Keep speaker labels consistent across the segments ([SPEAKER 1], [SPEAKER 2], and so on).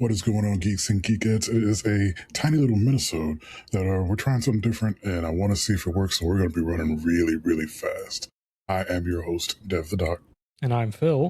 [SPEAKER 1] What is going on, geeks and geekettes? It is a tiny little minisode that we're trying something different, and I want to see if it works, so we're going to be running really, really fast. I am your host, Dev the Doc.
[SPEAKER 2] And I'm Phil.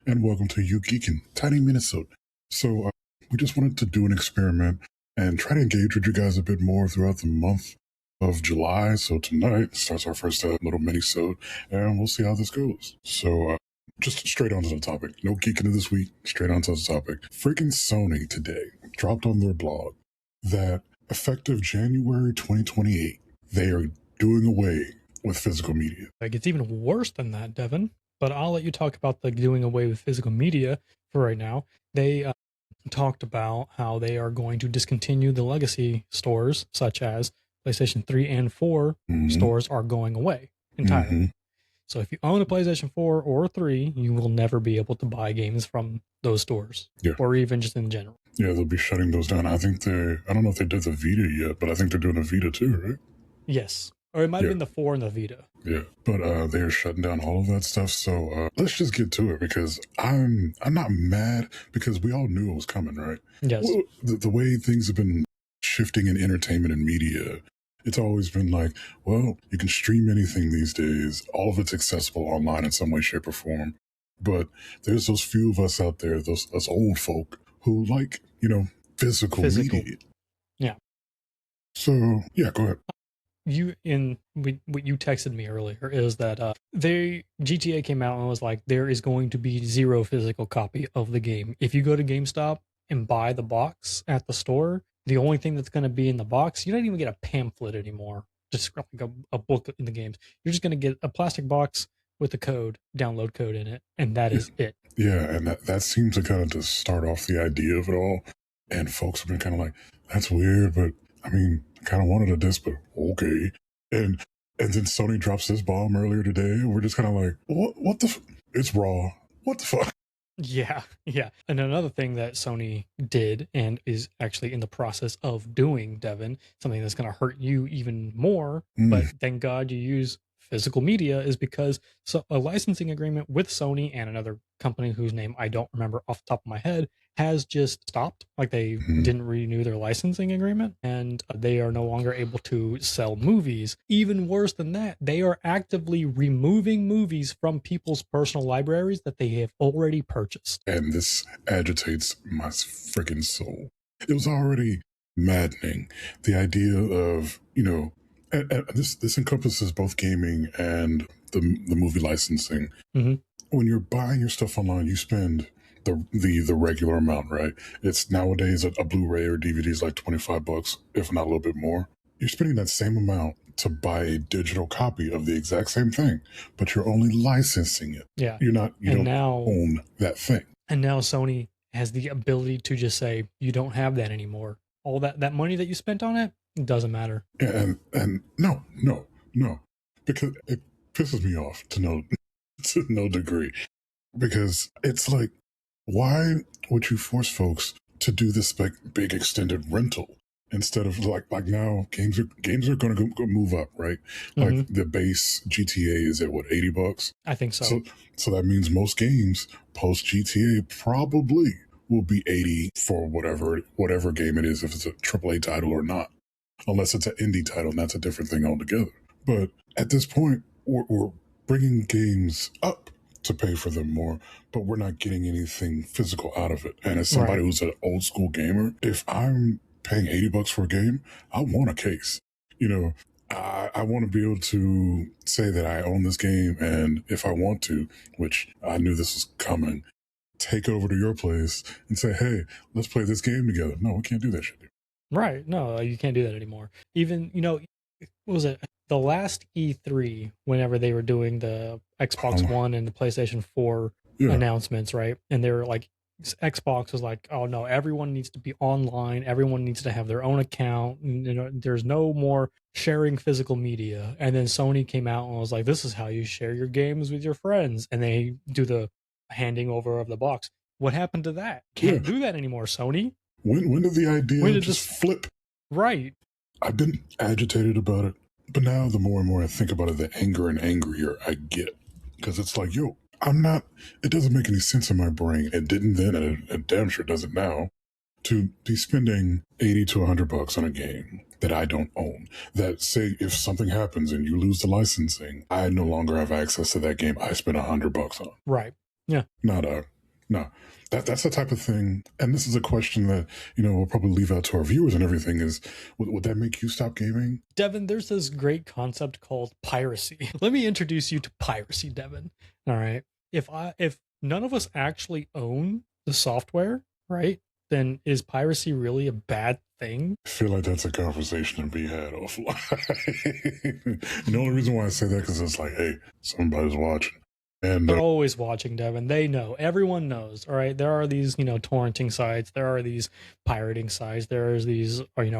[SPEAKER 1] And welcome to You Geek'N, tiny minisode. So we just wanted to do an experiment and try to engage with you guys a bit more throughout the month of July. So tonight starts our first little minisode, and we'll see how this goes. So just straight onto the topic. No geeking this week. Straight onto the topic. Freaking Sony today dropped on their blog that effective January 2028, they are doing away with physical media.
[SPEAKER 2] Like, it's even worse than that, Devin. But I'll let you talk about the doing away with physical media for right now. They talked about how they are going to discontinue the legacy stores, such as PlayStation 3 and 4 stores are going away entirely. So if you own a PlayStation 4 or 3, you will never be able to buy games from those stores, or even just in general.
[SPEAKER 1] Yeah, they'll be shutting those down. I think I don't know if they did the Vita yet, but I think they're doing a Vita too, right?
[SPEAKER 2] Yes. Or it might have been the 4 and the Vita.
[SPEAKER 1] Yeah, but they're shutting down all of that stuff. So let's just get to it, because I'm not mad, because we all knew it was coming, right?
[SPEAKER 2] Yes.
[SPEAKER 1] Well, the way things have been shifting in entertainment and media, it's always been like, well, you can stream anything these days. All of it's accessible online in some way, shape, or form. But there's those few of us out there, us old folk, who like, physical media.
[SPEAKER 2] Yeah.
[SPEAKER 1] So, yeah, go ahead.
[SPEAKER 2] What you texted me earlier is that GTA came out and was like, there is going to be 0 physical copy of the game. If you go to GameStop and buy the box at the store, the only thing that's going to be in the box, you don't even get a pamphlet anymore, just like a book in the games. You're just going to get a plastic box with a download code in it, and that is it.
[SPEAKER 1] Yeah, and that seems to kind of just start off the idea of it all. And folks have been kind of like, that's weird, but I mean, I kind of wanted a disc, but okay. And then Sony drops this bomb earlier today, and we're just kind of like, what the it's raw. What the fuck?
[SPEAKER 2] Yeah. And another thing that Sony did and is actually in the process of doing, Devin, something that's going to hurt you even more, but thank God you use physical media, is because a licensing agreement with Sony and another company whose name I don't remember off the top of my head has just stopped. Like, they didn't renew their licensing agreement, and they are no longer able to sell movies. Even worse than that, they are actively removing movies from people's personal libraries that they have already purchased.
[SPEAKER 1] And this agitates my freaking soul. It was already maddening, the idea of, this encompasses both gaming and the movie licensing. When you're buying your stuff online, you spend the regular amount, right? It's nowadays a Blu-ray or DVD is like $25, if not a little bit more. You're spending that same amount to buy a digital copy of the exact same thing, but you're only licensing it.
[SPEAKER 2] Yeah.
[SPEAKER 1] You don't own that thing.
[SPEAKER 2] And now Sony has the ability to just say, you don't have that anymore. All that money that you spent on it doesn't matter.
[SPEAKER 1] Yeah, and no, because it pisses me off to no degree, because it's like, why would you force folks to do this like big extended rental instead of like now games are going to go move up, right? Like the base GTA is at what, $80?
[SPEAKER 2] I think so.
[SPEAKER 1] So that means most games post GTA probably will be $80 for whatever game it is, if it's a AAA title or not, unless it's an indie title, and that's a different thing altogether. But at this point, we're bringing games up to pay for them more, but we're not getting anything physical out of it. And as somebody who's an old school gamer, if I'm paying $80 for a game, I want a case. I want to be able to say that I own this game, and if I want to, which I knew this was coming, take over to your place and say, hey, let's play this game together. No, we can't do that shit.
[SPEAKER 2] Right. No, you can't do that anymore. Even, what was it? The last E3, whenever they were doing the Xbox One and the PlayStation 4 announcements, right? And they were like, Xbox was like, oh no, everyone needs to be online. Everyone needs to have their own account. There's no more sharing physical media. And then Sony came out and was like, this is how you share your games with your friends. And they do the handing over of the box. What happened to that? Can't do that anymore, Sony.
[SPEAKER 1] When did the idea just flip?
[SPEAKER 2] Right.
[SPEAKER 1] I've been agitated about it, but now the more and more I think about it, the angrier I get. Because it's like, it doesn't make any sense in my brain. It didn't then, and it damn sure doesn't now. to be spending 80 to $100 on a game that I don't own. That, say, if something happens and you lose the licensing, I no longer have access to that game I spent $100 on.
[SPEAKER 2] Right. Yeah.
[SPEAKER 1] No. That's the type of thing. And this is a question that, we'll probably leave out to our viewers and everything is, would that make you stop gaming?
[SPEAKER 2] Devin, there's this great concept called piracy. Let me introduce you to piracy, Devin. All right. If none of us actually own the software, right, then is piracy really a bad thing?
[SPEAKER 1] I feel like that's a conversation to be had offline. The only reason why I say that because it's like, hey, somebody's watching. And
[SPEAKER 2] they're always watching, Devin. They know. Everyone knows. All right. There are these, torrenting sites. There are these pirating sites. There's these, RD,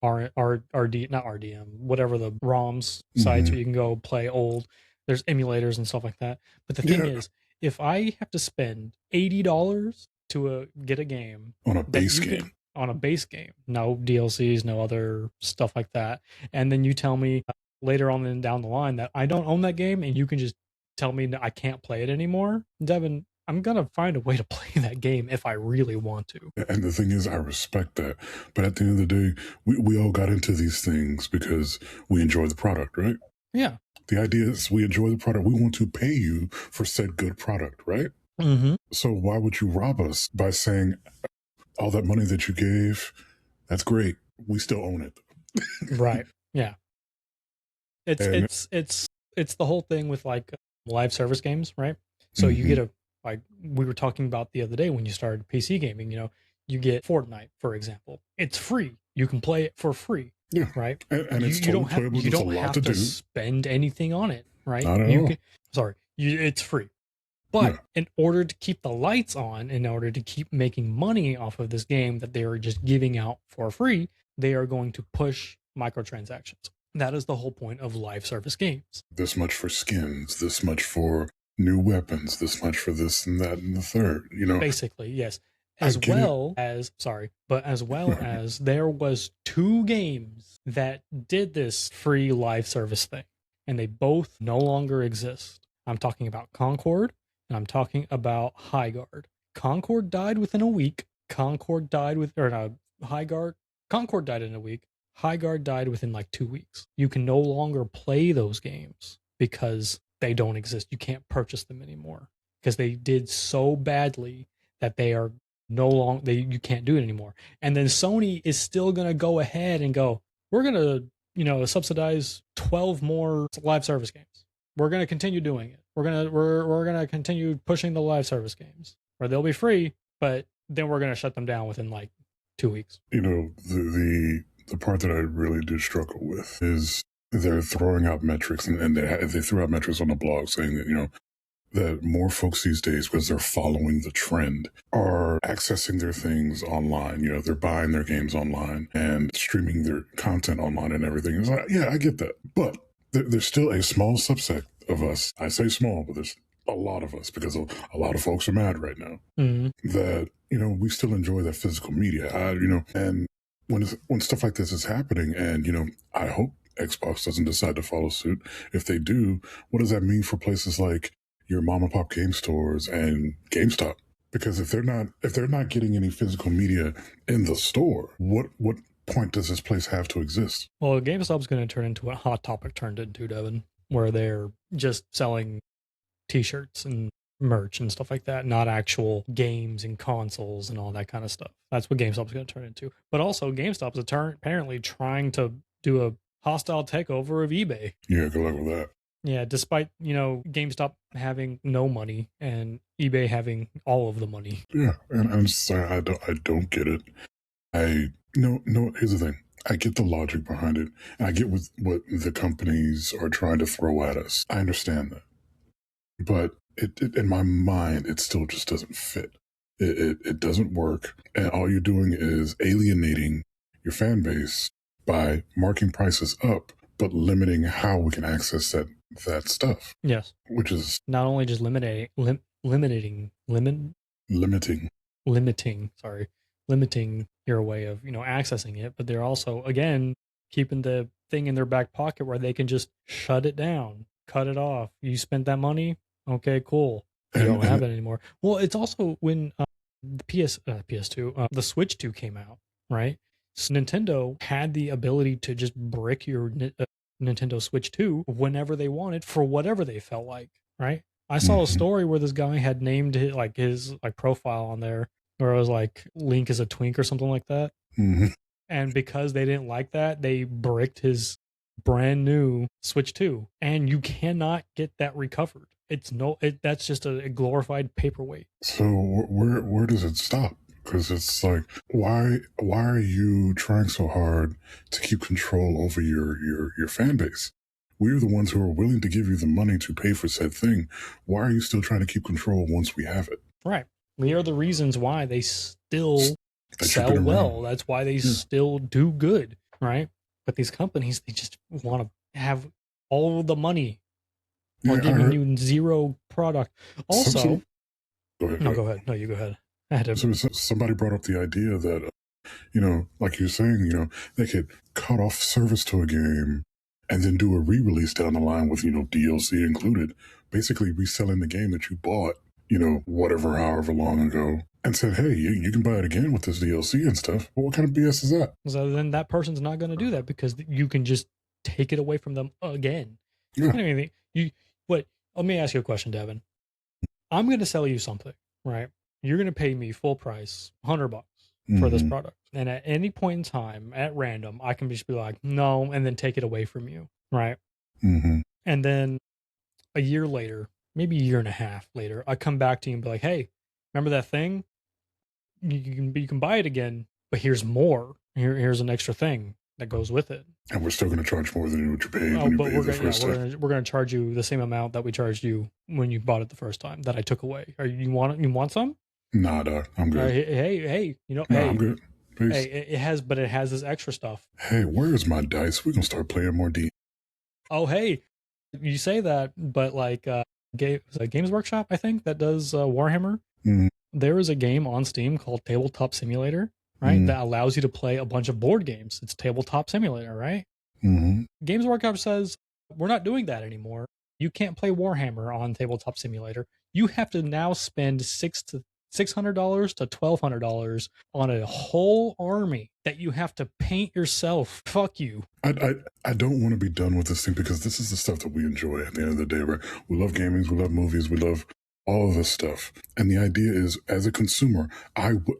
[SPEAKER 2] not RDM, whatever the ROMs sites where you can go play old. There's emulators and stuff like that. But the thing is, if I have to spend $80 to get a game
[SPEAKER 1] on a base game,
[SPEAKER 2] no DLCs, no other stuff like that, and then you tell me later on down the line that I don't own that game, and you can just tell me I can't play it anymore, Devin, I'm going to find a way to play that game if I really want to.
[SPEAKER 1] And the thing is, I respect that. But at the end of the day, we all got into these things because we enjoy the product, right?
[SPEAKER 2] Yeah.
[SPEAKER 1] The idea is we enjoy the product. We want to pay you for said good product, right?
[SPEAKER 2] Mm-hmm.
[SPEAKER 1] So why would you rob us by saying all that money that you gave, that's great. We still own it.
[SPEAKER 2] Right. Yeah. It's the whole thing with like live service games, right? So you get like we were talking about the other day when you started PC gaming, you get Fortnite, for example. It's free. You can play it for free.
[SPEAKER 1] Yeah.
[SPEAKER 2] Right.
[SPEAKER 1] And it's totally playable.
[SPEAKER 2] You don't have to spend anything on it, right?
[SPEAKER 1] Not at all.
[SPEAKER 2] It's free. But in order to keep the lights on, in order to keep making money off of this game that they are just giving out for free, they are going to push microtransactions. That is the whole point of live service games.
[SPEAKER 1] This much for skins, this much for new weapons, this much for this and that and the third,
[SPEAKER 2] Basically, yes. As well as there was 2 games that did this free live service thing, and they both no longer exist. I'm talking about Concord, and I'm talking about Highguard. Concord died within a week. Concord died in a week. Highguard died within like 2 weeks. You can no longer play those games because they don't exist. You can't purchase them anymore because they did so badly that they are no longer, you can't do it anymore. And then Sony is still going to go ahead and go, we're going to, subsidize 12 more live service games. We're going to continue doing it. We're going to continue pushing the live service games where they'll be free, but then we're going to shut them down within like 2 weeks.
[SPEAKER 1] The part that I really did struggle with is they're throwing out metrics, and they threw out metrics on the blog saying that, that more folks these days, because they're following the trend, are accessing their things online. They're buying their games online and streaming their content online and everything. It's like, yeah, I get that. But there's still a small subset of us. I say small, but there's a lot of us, because a lot of folks are mad right now, that, we still enjoy that physical media. And when stuff like this is happening, and, I hope Xbox doesn't decide to follow suit. If they do, what does that mean for places like your mom and pop game stores and GameStop? Because if they're not getting any physical media in the store, what point does this place have to exist?
[SPEAKER 2] Well, GameStop's going to turn into what Hot Topic turned into, Devin, where they're just selling t-shirts and merch and stuff like that, not actual games and consoles and all that kind of stuff. That's what GameStop's going to turn into. But also, GameStop's apparently trying to do a hostile takeover of eBay.
[SPEAKER 1] Yeah, good luck with that.
[SPEAKER 2] Yeah, despite, GameStop having no money and eBay having all of the money.
[SPEAKER 1] Yeah, and I'm sorry, I don't get it. Here's the thing. I get the logic behind it, and I get what the companies are trying to throw at us. I understand that. But it in my mind, it still just doesn't fit. It doesn't work, and all you're doing is alienating your fan base by marking prices up, but limiting how we can access that stuff.
[SPEAKER 2] Yes.
[SPEAKER 1] Which is
[SPEAKER 2] not only just limiting your way of, accessing it, but they're also, again, keeping the thing in their back pocket where they can just shut it down, cut it off. You spent that money? Okay, cool. You don't have it anymore. Well, it's also when the PS2, the Switch 2 came out, right? So Nintendo had the ability to just brick your Nintendo Switch 2 whenever they wanted for whatever they felt like, right? I saw a story where this guy had named his profile on there where it was like Link is a twink or something like that. And because they didn't like that, they bricked his brand new Switch 2, and you cannot get that recovered. That's just a glorified paperweight.
[SPEAKER 1] So where does it stop? Because it's like, why are you trying so hard to keep control over your fan base? We're the ones who are willing to give you the money to pay for said thing. Why are you still trying to keep control once we have it?
[SPEAKER 2] Right. We are the reasons why they still sell well. That's why they still do good, right? But these companies, they just want to have all the money while giving you zero product. Also,
[SPEAKER 1] go ahead.
[SPEAKER 2] No, go ahead. No, you go ahead.
[SPEAKER 1] So somebody brought up the idea that, like you're saying, they could cut off service to a game and then do a re-release down the line with, DLC included, basically reselling the game that you bought, however long ago, and said, hey, you can buy it again with this DLC and stuff. Well, what kind of BS is that?
[SPEAKER 2] So then that person's not going to do that because you can just take it away from them again.
[SPEAKER 1] Yeah.
[SPEAKER 2] Let me ask you a question, Devin. I'm going to sell you something, right? You're going to pay me full price, $100 for this product. And at any point in time, at random, I can just be like, no, and then take it away from you, right? And then a year later, maybe a year and a half later, I come back to you and be like, hey, remember that thing? You can buy it again, but here's more. Here's an extra thing that goes with it.
[SPEAKER 1] And we're still going to charge more than what you paid.
[SPEAKER 2] We're going to charge you the same amount that we charged you when you bought it the first time that I took away. You want some?
[SPEAKER 1] Nah, dog, I'm good.
[SPEAKER 2] Hey,
[SPEAKER 1] I'm good. Peace.
[SPEAKER 2] Hey, it has this extra stuff.
[SPEAKER 1] Hey, where's my dice? We're gonna start playing more D.
[SPEAKER 2] Oh, hey, you say that, but like Games Workshop, I think, that does Warhammer. There is a game on Steam called Tabletop Simulator, right? That allows you to play a bunch of board games. It's Tabletop Simulator, right? Games Workshop says, we're not doing that anymore. You can't play Warhammer on Tabletop Simulator. You have to now spend $600 to $1,200 on a whole army that you have to paint yourself. Fuck you.
[SPEAKER 1] I don't want to be done with this thing because this is the stuff that we enjoy at the end of the day, right? We love gaming, we love movies, we love all of this stuff. And the idea is, as a consumer,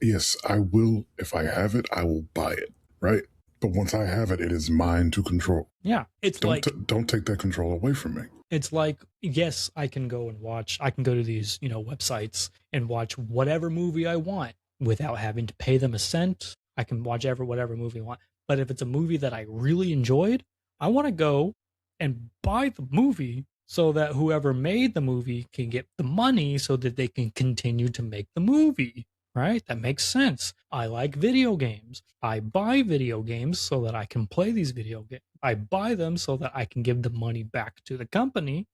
[SPEAKER 1] yes, I will, if I have it, I will buy it, right? But once I have it, it is mine to control.
[SPEAKER 2] Yeah,
[SPEAKER 1] don't take that control away from me.
[SPEAKER 2] It's like, yes, I can go to these, websites and watch whatever movie I want without having to pay them a cent. I can watch whatever movie I want. But if it's a movie that I really enjoyed, I want to go and buy the movie so that whoever made the movie can get the money so that they can continue to make the movie. Right? That makes sense. I like video games. I buy video games so that I can play these video games. I buy them so that I can give the money back to the company,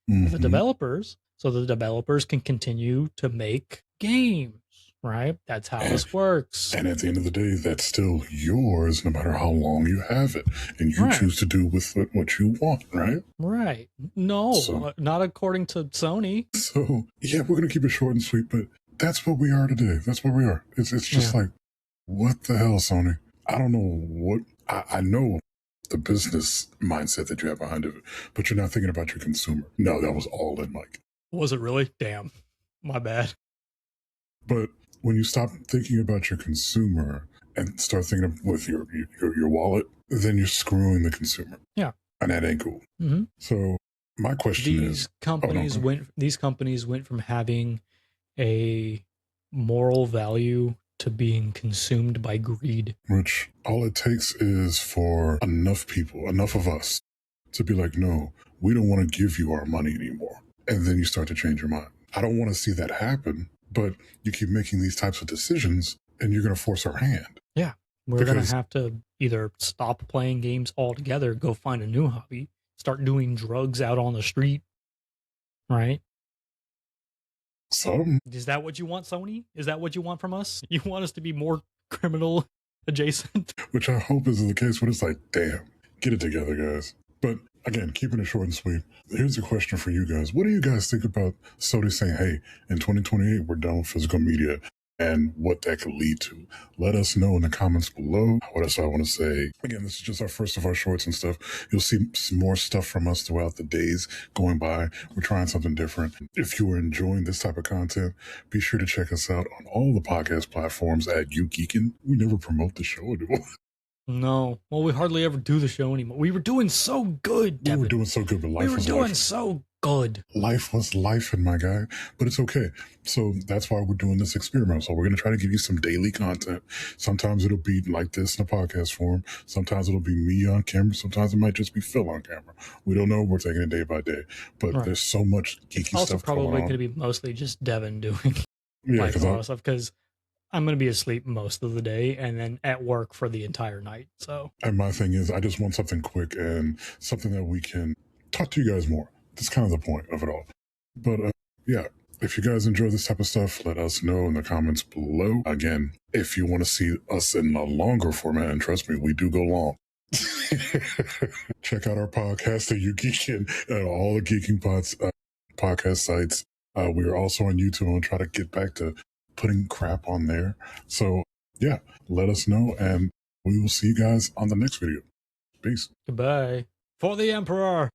[SPEAKER 2] the developers, so the developers can continue to make games. Right? That's how this works.
[SPEAKER 1] And at the end of the day, that's still yours no matter how long you have it. And you choose to do with it what you want, right?
[SPEAKER 2] Right. No, not according to Sony.
[SPEAKER 1] So, yeah, we're going to keep it short and sweet, but that's what we are today. That's what we are. It's just like, what the hell, Sony? I don't know what... I know the business mindset that you have behind it, but you're not thinking about your consumer. No, that was all in, Mike.
[SPEAKER 2] Was it really? Damn. My bad.
[SPEAKER 1] But when you stop thinking about your consumer and start thinking with your wallet, then you're screwing the consumer.
[SPEAKER 2] Yeah.
[SPEAKER 1] And that ain't cool. So my question is... These companies went from having a moral value to being consumed by greed. Which all it takes is for enough people, enough of us, to be like, no, we don't want to give you our money anymore. And then you start to change your mind. I don't want to see that happen, but you keep making these types of decisions and you're going to force our hand.
[SPEAKER 2] Yeah. We're going to have to either stop playing games altogether, go find a new hobby, start doing drugs out on the street, right? Is that what you want, Sony? Is that what you want from us? You want us to be more criminal adjacent?
[SPEAKER 1] Which I hope is the case, but it's like, damn, get it together, guys. But again, keeping it short and sweet, here's a question for you guys. What do you guys think about Sony saying, hey, in 2028, we're done with physical media? and what that could lead to. Let us know in the comments below. What else I want to say? Again, this is just our first of our shorts and stuff. You'll see some more stuff from us throughout the days going by. We're trying something different. If you are enjoying this type of content, be sure to check us out on all the podcast platforms at Geek'N. We never promote the show anymore.
[SPEAKER 2] No. Well, we hardly ever do the show anymore. We were doing so good, Devin.
[SPEAKER 1] We were doing so good, but life was life.
[SPEAKER 2] So good.
[SPEAKER 1] Life was life, my guy, but it's okay. So that's why we're doing this experiment. So we're going to try to give you some daily content. Sometimes it'll be like this in a podcast form. Sometimes it'll be me on camera. Sometimes it might just be Phil on camera. We don't know. We're taking it day by day. But there's so much geeky stuff
[SPEAKER 2] also probably
[SPEAKER 1] going on.
[SPEAKER 2] going to be mostly just Devin doing like a lot of stuff, because I'm going to be asleep most of the day and then at work for the entire night. So,
[SPEAKER 1] and my thing is, I just want something quick and something that we can talk to you guys more. That's kind of the point of it all. But yeah, if you guys enjoy this type of stuff, let us know in the comments below. Again, if you want to see us in a longer format, and trust me, we do go long. Check out our podcast at Geek'N and all the Geeking Pods podcast sites. We are also on YouTube and we'll try to get back to putting crap on there. So yeah, let us know and we will see you guys on the next video. Peace.
[SPEAKER 2] Goodbye. For the Emperor.